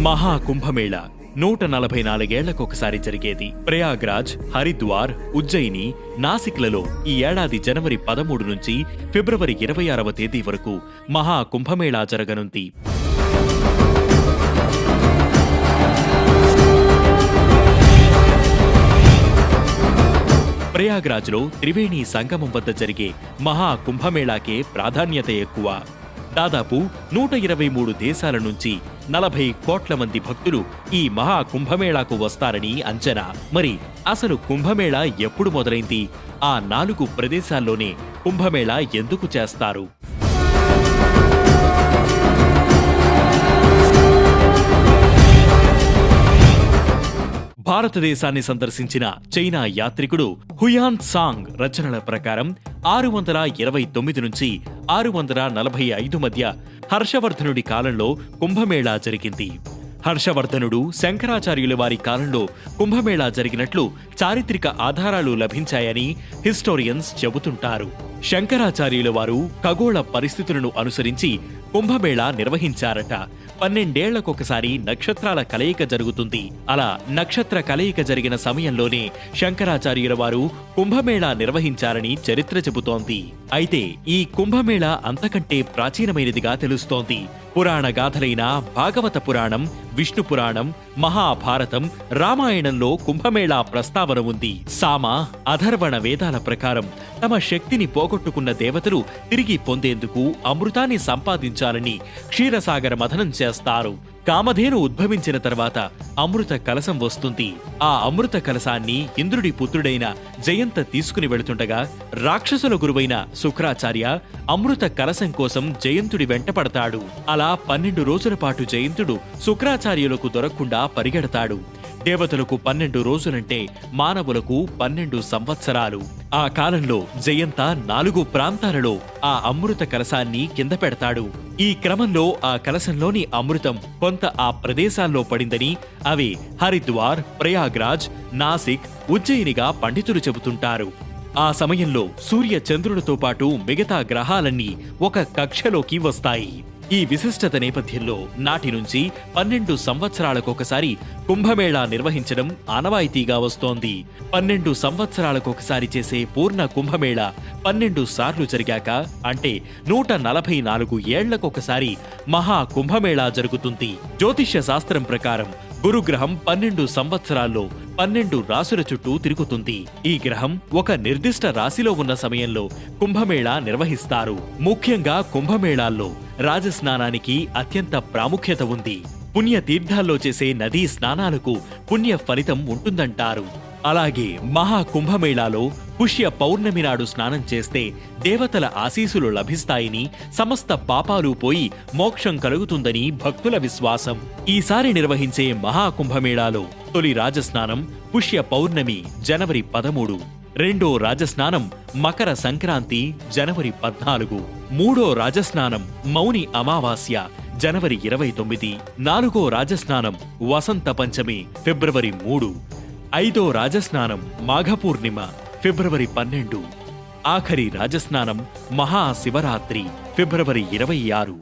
మహాకుంభమేళ 144 ఏళ్లకొకసారి జరిగేది. ప్రయాగ్రాజ్, హరిద్వార్, ఉజ్జయిని, నాసిక్లలో ఈ ఏడాది జనవరి 13 నుంచి ఫిబ్రవరి 26వ తేదీ వరకు మహాకుంభమేళా జరగనుంది. ప్రయాగ్రాజ్లో త్రివేణి సంగమం వద్ద జరిగే మహాకుంభమేళాకే ప్రాధాన్యత ఎక్కువ. దాదాపు 123 దేశాల నుంచి 40 కోట్ల మంది భక్తులు ఈ మహాకుంభమేళాకు వస్తారని అంచనా. మరి అసలు కుంభమేళా ఎప్పుడు మొదలైంది? ఆ 4 ప్రదేశాల్లోనే కుంభమేళా ఎందుకు చేస్తారు? భారతదేశాన్ని సందర్శించిన చైనా యాత్రికుడు హుయాన్ సాంగ్ రచనల ప్రకారం 629 నుంచి 645 మధ్య హర్షవర్ధనుడి కాలంలో కుంభమేళా జరిగింది. హర్షవర్ధనుడు, శంకరాచార్యుల వారి కాలంలో కుంభమేళా జరిగినట్లు చారిత్రక ఆధారాలు లభించాయని హిస్టోరియన్స్ చెబుతుంటారు. శంకరాచార్యుల వారు ఖగోళ పరిస్థితులను అనుసరించి కుంభమేళా నిర్వహించారట. 12 ఏళ్లకొకసారి నక్షత్రాల కలయిక జరుగుతుంది. అలా నక్షత్ర కలయిక జరిగిన సమయంలోనే శంకరాచార్యుల వారు కుంభమేళా నిర్వహించారని చరిత్ర చెబుతోంది. అయితే ఈ కుంభమేళా అంతకంటే ప్రాచీనమైనదిగా తెలుస్తోంది. పురాణ గాథలైన భాగవత పురాణం, విష్ణు పురాణం, మహాభారతం, రామాయణంలో కుంభమేళా ప్రస్తావన ఉంది. సామ, అథర్వణ వేదాల ప్రకారం తమ శక్తిని పోగొట్టుకున్న దేవతలు తిరిగి పొందేందుకు అమృతాన్ని సంపాదించాలని క్షీరసాగర మథనం చేస్తారు. కామధేను ఉద్భవించిన తర్వాత అమృత కలశం వస్తుంది. ఆ అమృత కలశాన్ని ఇంద్రుడి పుత్రుడైన జయంత తీసుకుని వెళుతుండగా రాక్షసుల గురువైన శుక్రాచార్య అమృత కలశం కోసం జయంతుడి వెంటపడతాడు. అలా 12 రోజుల పాటు జయంతుడు శుక్రాచార్యులకు దొరకకుండా పరిగెడతాడు. దేవతలకు 12 రోజులంటే మానవులకు 12 సంవత్సరాలు. ఆ కాలంలో జయంత 4 ప్రాంతాలలో ఆ అమృత కలశాన్ని కింద పెడతాడు. ఈ క్రమంలో ఆ కలశంలోని అమృతం కొంత ఆ ప్రదేశాల్లో పడిందని అవి హరిద్వార్, ప్రయాగ్రాజ్, నాసిక్, ఉజ్జయినిగా పండితులు చెబుతుంటారు. ఆ సమయంలో సూర్య చంద్రులతో పాటు మిగతా గ్రహాలన్నీ ఒక కక్షలోకి వస్తాయి. ఈ విశిష్టత నేపథ్యంలో నాటి నుంచి 12 సంవత్సరాలకొకసారి కుంభమేళా నిర్వహించడం ఆనవాయితీగా వస్తోంది. 12 సంవత్సరాలకొకసారి చేసే పూర్ణ కుంభమేళా 12 సార్లు జరిగాక అంటే 144 ఏళ్లకొకసారి మహా కుంభమేళా జరుగుతుంది. జ్యోతిష్య శాస్త్రం ప్రకారం గురుగ్రహం 12 సంవత్సరాల్లో 12 రాసుల చుట్టూ తిరుగుతుంది. ఈ గ్రహం ఒక నిర్దిష్ట రాశిలో ఉన్న సమయంలో కుంభమేళా నిర్వహిస్తారు. ముఖ్యంగా కుంభమేళాల్లో రాజస్నానానికి అత్యంత ప్రాముఖ్యత ఉంది. పుణ్య తీర్థాల్లో చేసే నదీ స్నానాలకు పుణ్య ఫలితం ఉంటుందంటారు. అలాగే మహాకుంభమేళాలో పుష్య పౌర్ణమి నాడు స్నానం చేస్తే దేవతల ఆశీస్సులు లభిస్తాయని, సమస్త పాపాలు పోయి మోక్షం కలుగుతుందని భక్తుల విశ్వాసం. ఈసారి నిర్వహించే మహాకుంభమేళాలో తొలి రాజస్నానం పుష్య పౌర్ణమి జనవరి 13, రెండో రాజస్నానం మకర సంక్రాంతి జనవరి 14, మూడో రాజస్నానం మౌని అమావాస్య జనవరి 29, నాలుగో రాజస్నానం వసంత పంచమి ఫిబ్రవరి 3, ఐదో రాజస్నానం మాఘపూర్ణిమ ఫిబ్రవరి 12, ఆఖరి రాజస్నానం మహాశివరాత్రి ఫిబ్రవరి 26.